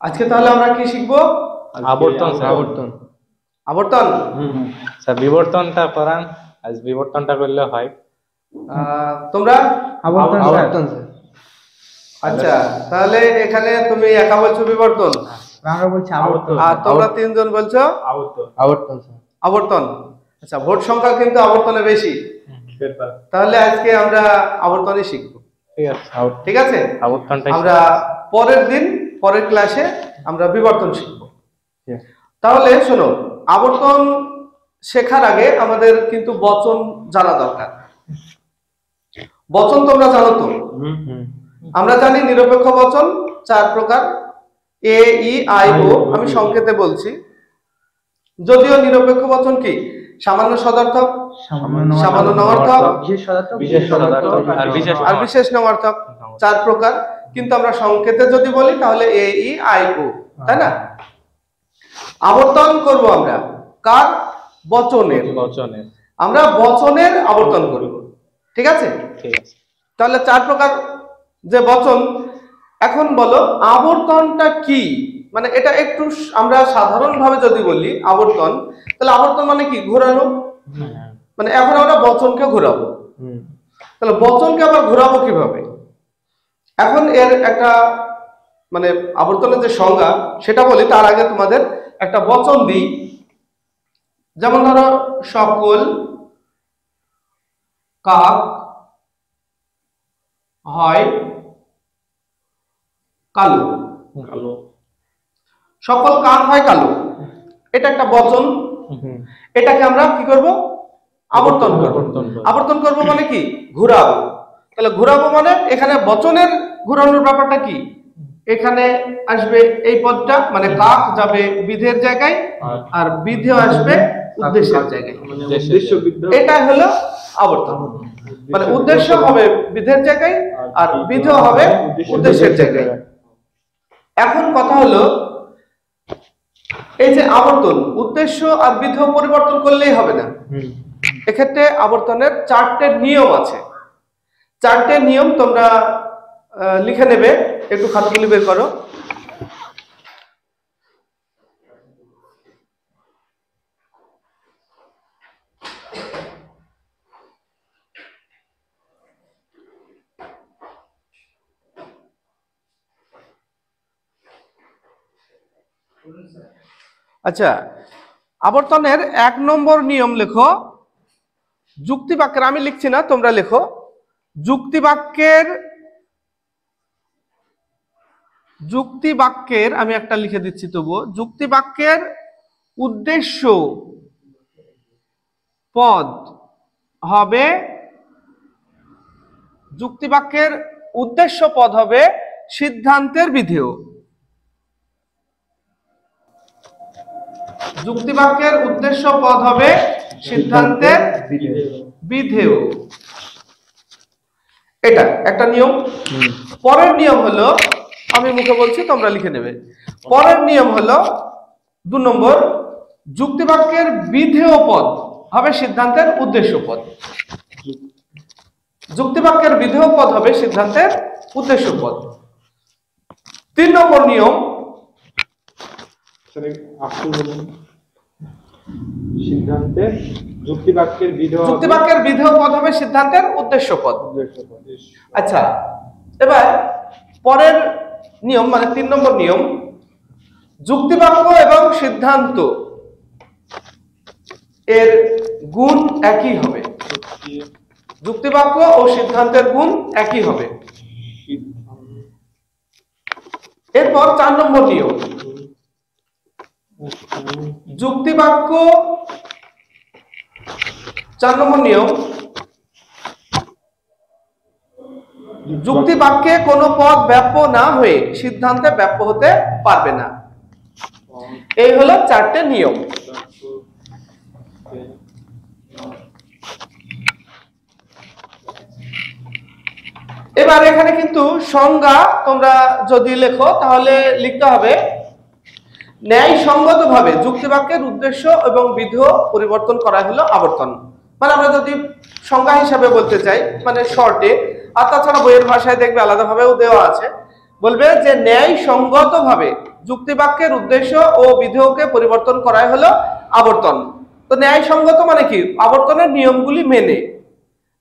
আজকে তাহলে আমরা কি শিখবো? আবর্তন আবর্তন আবর্তন স্যার বিবর্তনটা করান, আজ বিবর্তনটা করলে হয়। তোমরা আবর্তন স্যার। আচ্ছা তাহলে এখানে তুমি একা বলছো বিবর্তন, আমরা বলছি আবর্তন, আর তোমরা তিনজন বলছো আবর্তন। আবর্তন স্যার। আবর্তন। আচ্ছা ভোট সংখ্যা কিন্তু আবর্তনে বেশি, তাহলে আজকে আমরা আবর্তনই শিখবো। ঠিক আছে, ঠিক আছে, আবর্তনটা আমরা পরের দিন পরের ক্লাসে আমরা বিবর্তন শিখবো। তাহলে শোনো, আবর্তন শেখার আগে আমাদের কিন্তু বচন জানা দরকার। বচন তোমরা জানো তো? আমরা জানি নিরপেক্ষ বচন 4 প্রকার, এ ই আই ও। আমি সংক্ষেপে বলছি, যদিও নিরপেক্ষ বচন কি সামান্য সদর্থক, সামান্য নবার্থক, বিশেষ সদর্থক আর বিশেষ নবার্থক, 4 প্রকার। কিন্তু আমরা সংক্ষেপে যদি বলি তাহলে এ ই আই ও, তাই না? আবর্তন করব আমরা কার? বচনের। আমরা বচনের আবর্তন করব। ঠিক আছে, ঠিক আছে। তাহলে 4 প্রকার যে বচন। এখন বলো আবর্তনটা কি? মানে এটা একটু আমরা সাধারণভাবে যদি বলি আবর্তন, তাহলে আবর্তন মানে কি? ঘোরানো। মানে এখন আমরা বচনকে ঘোরাবো, তাহলে বচনকে আবার ঘোরাবো কিভাবে? এখন এর একটা মানে আবর্তনের যে সংজ্ঞা সেটা বলি, তার আগে তোমাদের একটা বচন দিই। যেমন ধরো সকল কাক হয় কালো। সকল কাক হয় কালো, এটা একটা বচন। এটাকে আমরা কি করব? আবর্তন করব। আবর্তন করব মানে কি? ঘোরাবো। তাহলে ঘোরাবো মানে এখানে বচনের ঘোরানোর ব্যাপারটা কি? এখানে আসবে এই পদটা, মানে কাক যাবে বিধের জায়গায় আর বিধেয় আসবে উদ্দেশ্যের জায়গায়। এটা হলো আবর্তন। মানে উদ্দেশ্য হবে বিধের জায়গায় আর বিধেয় হবে উদ্দেশ্যের জায়গায়। এখন কথা হলো, এই যে আবর্তন, উদ্দেশ্য আর বিধেয় পরিবর্তন করলেই হবে না। এক্ষেত্রে আবর্তনের 4টে নিয়ম আছে। 4টে নিয়ম তোমরা লিখে নেবে, একটু খাতাগুলি বের করো। আচ্ছা, আবর্তনের 1 নম্বর নিয়ম লেখো। যুক্তিবাক্যের, আমি লিখছি না, তোমরা লেখো। যুক্তিবাক্যের আমি একটা লিখে দিচ্ছি তবুও। যুক্তিবাক্যের উদ্দেশ্য পদ হবে, যুক্তিবাক্যের উদ্দেশ্য পদ হবে সিদ্ধান্তের বিধেয়। যুক্তিবাক্যের উদ্দেশ্য পদ হবে সিদ্ধান্তের বিধেয়। এটা একটা নিয়ম। পরের নিয়ম হলো, আমি মুখে বলছি তোমরা লিখে নেবে। পরের নিয়ম হলো 2 নম্বর, যুক্তিবাক্যের বিধেয় পদ হবে সিদ্ধান্তের উদ্দেশ্য পদ। যুক্তিবাক্যের বিধেয় পদ হবে সিদ্ধান্তের উদ্দেশ্য পদ। 3 নম্বর নিয়ম, সিদ্ধান্তের যুক্তিবাক্যের বিধেয় পদ হবে সিদ্ধান্তের উদ্দেশ্য পদ। আচ্ছা, এবার পরের নিয়ম মানে 3 নম্বর নিয়ম, যুক্তিবাক্য এবং সিদ্ধান্ত এর গুণ একই হবে। যুক্তিবাক্য ও সিদ্ধান্তের গুণ একই হবে। এরপর 4 নম্বর নিয়ম, যুক্তিবাক্য 4 নম্বর নিয়ম, যুক্তিবাক্যে কোনো পদ ব্যাপ্য না হয়ে সিদ্ধান্তে ব্যাপ্য হতে পারবে না। এই হলো 4টে নিয়ম। এবার এখানে কিন্তু সংজ্ঞা তোমরা যদি লেখো তাহলে লিখতে হবে, ন্যায়সঙ্গতভাবে যুক্তিবাক্যের উদ্দেশ্য এবং বিধেয় পরিবর্তন করা হলো আবর্তন। মানে আমরা যদি সংজ্ঞা হিসাবে বলতে চাই, মানে শর্টে, আর তাছাড়া বইয়ের ভাষায় দেখবে আলাদাভাবেও দেওয়া আছে, বলবে যে ন্যায়সঙ্গতভাবে যুক্তি বাক্যের উদ্দেশ্য ও বিধেয়কে পরিবর্তন করাই হলো আবর্তন। তো ন্যায়সঙ্গত মানে কি? আবর্তনের নিয়মগুলি মেনে।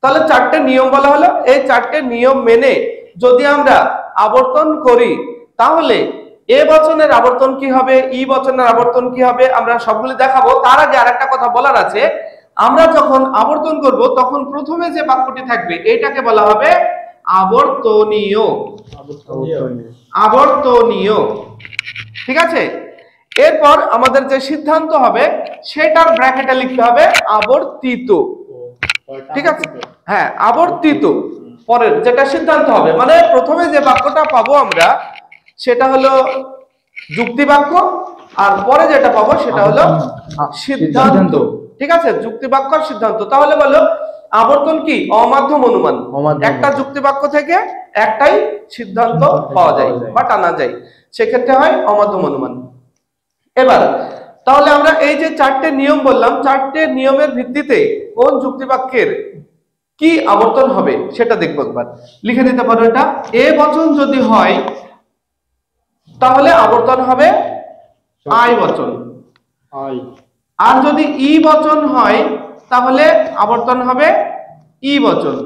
তাহলে চারটে নিয়ম বলা হলো, এই চারটে নিয়ম মেনে যদি আমরা আবর্তন করি তাহলে এ বচনের আবর্তন কি হবে, ই বচনের আবর্তন কি হবে, আমরা সবগুলি দেখাবো। তার আগে আরেকটা কথা বলার আছে, আমরা যখন আবর্তন করব তখন প্রথমে যে বাক্যটি থাকবে এটাকে বলা হবে আবর্তনীয়। আবর্তনীয়, ঠিক আছে? এরপর আমাদের যে সিদ্ধান্ত হবে সেটার ব্র্যাকেটে লিখতে হবে আবর্তিত, ঠিক আছে? হ্যাঁ, আবর্তিত। পরের যেটা সিদ্ধান্ত হবে, মানে প্রথমে যে বাক্যটা পাবো আমরা সেটা হলো যুক্তি বাক্য, আর পরে যেটা পাবো সেটা হলো সিদ্ধান্ত, ঠিক আছে? যুক্তি বাক্য আর সিদ্ধান্ত। তাহলে বলো আবর্তন কি? অমাধ্যম অনুমান। একটা যুক্তি বাক্য থেকে একটাই সিদ্ধান্ত পাওয়া যায় বা টানা যায়, সেক্ষেত্রে হয় অমাধ্যম অনুমান। এবার তাহলে আমরা এই যে চারটে নিয়ম বললাম, চারটে নিয়মের ভিত্তিতে কোন যুক্তি বাক্যের কি আবর্তন হবে সেটা দেখবো। একবার লিখে দিতে পারো এটা। এ বচন যদি হয় তাহলে আবর্তন হবে আই বচন, আর যদি ই বচন হয় তাহলে আবর্তন হবে ই বচন,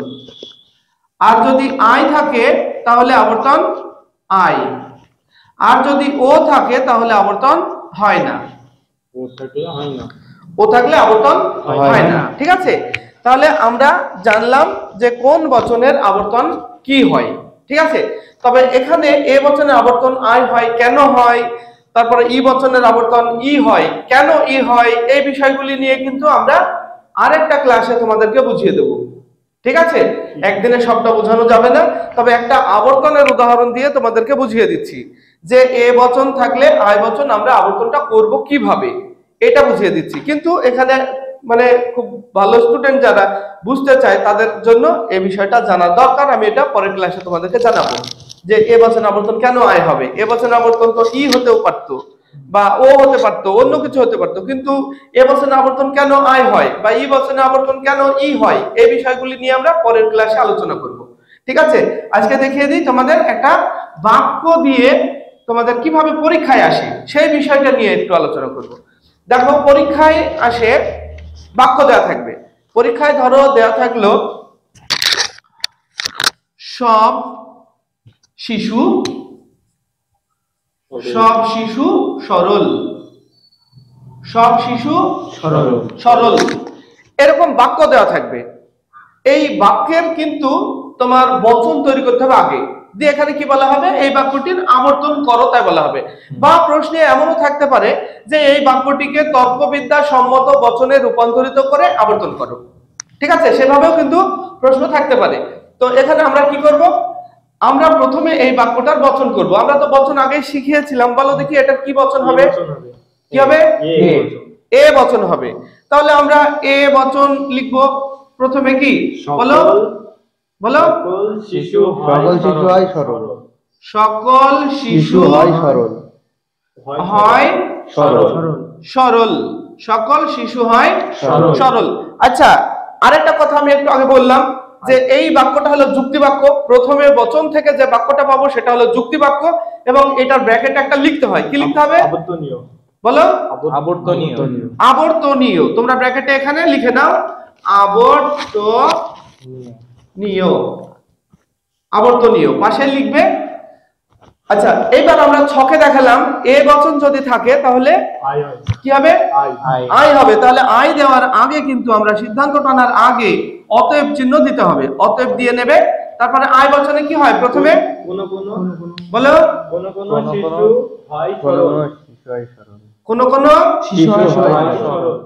আর যদি আই থাকে তাহলে আবর্তন আই, আর যদি ও থাকে তাহলে আবর্তন হয় না। ও থাকলে আবর্তন হয় না, ঠিক আছে? তাহলে আমরা জানলাম যে কোন বচনের আবর্তন কি হয়, ঠিক আছে? তবে এখানে এ বচনের আবর্তন আই হয়, কেন হয়, তারপরে ই বচনের আবর্তন ই হয়, কেন ই হয়, এই বিষয়গুলি নিয়ে কিন্তু আমরা আরেকটা ক্লাসে তোমাদেরকে বুঝিয়ে দেব, ঠিক আছে? একদিনে সবটা বোঝানো যাবে না, তবে একটা আবর্তনের উদাহরণ দিয়ে তোমাদেরকে বুঝিয়ে দিচ্ছি যে এ বচন থাকলে আই বচন আমরা আবর্তনটা করব কিভাবে, এটা বুঝিয়ে দিচ্ছি। কিন্তু এখানে মানে খুব ভালো স্টুডেন্ট যারা বুঝতে চায় তাদের জন্য এই বিষয়টা জানা দরকার। আমি এটা পরের ক্লাসে তোমাদেরকে জানাবো যে এ বচন আবর্তন কেন আয় হবে। এ বচন আবর্তন তো ই হতেও পারতো বা ও হতে পারতো, অন্য কিছু হতে পারতো, কিন্তু এ বচনে আবর্তন কেন আয় হয় বা ই বচনে আবর্তন কেন ই হয়, এই বিষয়গুলি নিয়ে আমরা পরের ক্লাসে আলোচনা করব, ঠিক আছে? আজকে দেখিয়ে দিই তোমাদের একটা বাক্য দিয়ে তোমাদের কিভাবে পরীক্ষায় আসে সেই বিষয়টা নিয়ে একটু আলোচনা করব। দেখো, পরীক্ষায় আসে বাক্য দেওয়া থাকবে। পরীক্ষায় ধরো দেওয়া থাকলো সব শিশু সরল, সব শিশু সরল, এরকম বাক্য দেওয়া থাকবে। এই বাক্যের কিন্তু তোমার বচন তৈরি করতে হবে আগে দিয়ে। এখানে কি বলা হবে? এই বাক্যটির আবর্তন করো, তাই বলা হবে। বা প্রশ্নে এমনও থাকতে পারে যে এই বাক্যটিকে তর্কবিদ্যা সম্মত বচনে রূপান্তরিত করে আবর্তন করো, ঠিক আছে? সেভাবেও কিন্তু প্রশ্ন থাকতে পারে। তো এখানে আমরা কি করব? আমরা প্রথমে এই বাক্যটার বচন করব। আমরা তো বচন আগে শিখিয়েছিলাম, বলো দেখি এটা কি বচন হবে? কি হবে? এ বচন হবে। তাহলে আমরা এ বচন লিখব। প্রথমে কি বলো? বলো সকল শিশু হয় সরল। সকল শিশু হয় সরল। হয় সরল। সকল শিশু হয় সরল। আচ্ছা, আরেকটা কথা আমি একটু আগে বললাম যে এই বাক্যটা হলো যুক্তি বাক্য। প্রথমে বচন থেকে যে বাক্যটা পাবো সেটা হলো যুক্তি বাক্য, এবং এটার ব্র্যাকেটে একটা লিখতে হয়। কি লিখতে হবে? আবর্তনীয়। বলো আবর্তনীয়। আবর্তনীয়। তোমরা ব্র্যাকেটে এখানে লিখে নাও আবর্তনীয়। আবর্তনীয় পাশে লিখবে। আচ্ছা, এবার আমরা ছকে দেখালাম এ বচন যদি থাকে তাহলে কি হবে? আই হবে। তাহলে আই দেওয়ার আগে কিন্তু আমরা সিদ্ধান্ত টানার আগে অতএব চিহ্ন দিতে হবে। অতএব দিয়ে নেবে। তারপরে আই বচনে কি হয়? প্রথমে বলো কোন শিশু হয় সরল। কোন শিশু হয় সরল।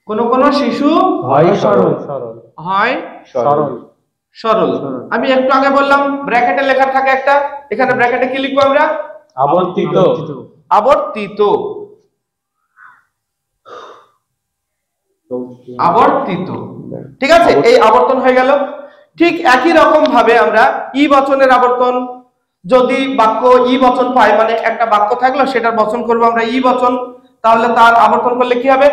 কোন শিশু হয় সরল। হয় সরল। আমি একটু আগে বললাম ব্র্যাকেটে লেখা থাকে একটা, এখানে ব্র্যাকেটে কি লিখবো আমরা? আবর্তিত। আবর্তিত। আবর্তিত, ঠিক আছে? এই আবর্তন হয়ে গেল। ঠিক একই রকম ভাবে আমরা ই বচনের আবর্তন, যদি বাক্য ই বচন পাই, মানে একটা বাক্য থাকলো সেটার বচন করবো আমরা ই বচন, তাহলে তার আবর্তন করলে কি হবে?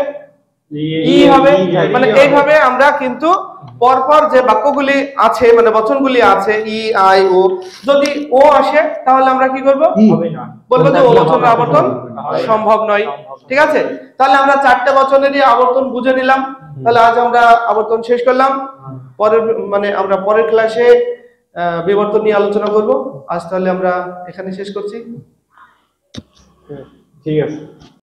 ই হবে। মানে এইভাবে আমরা কিন্তু পরপর যে বাক্যগুলি আছে মানে বচনগুলি আছে ই আই ও, যদি ও আসে তাহলে আমরা কি করব? হবে না। বলবো যে ও বচনের আবর্তন সম্ভব নয়। ঠিক আছে, তাহলে আমরা চারটে বচনেরই আবর্তন বুঝে নিলাম। তাহলে আজ আমরা আবর্তন শেষ করলাম। পরের মানে আমরা পরের ক্লাসে বিবর্তন নিয়ে আলোচনা করব। আজ তাহলে আমরা এখানে শেষ করছি। ঠিক আছে।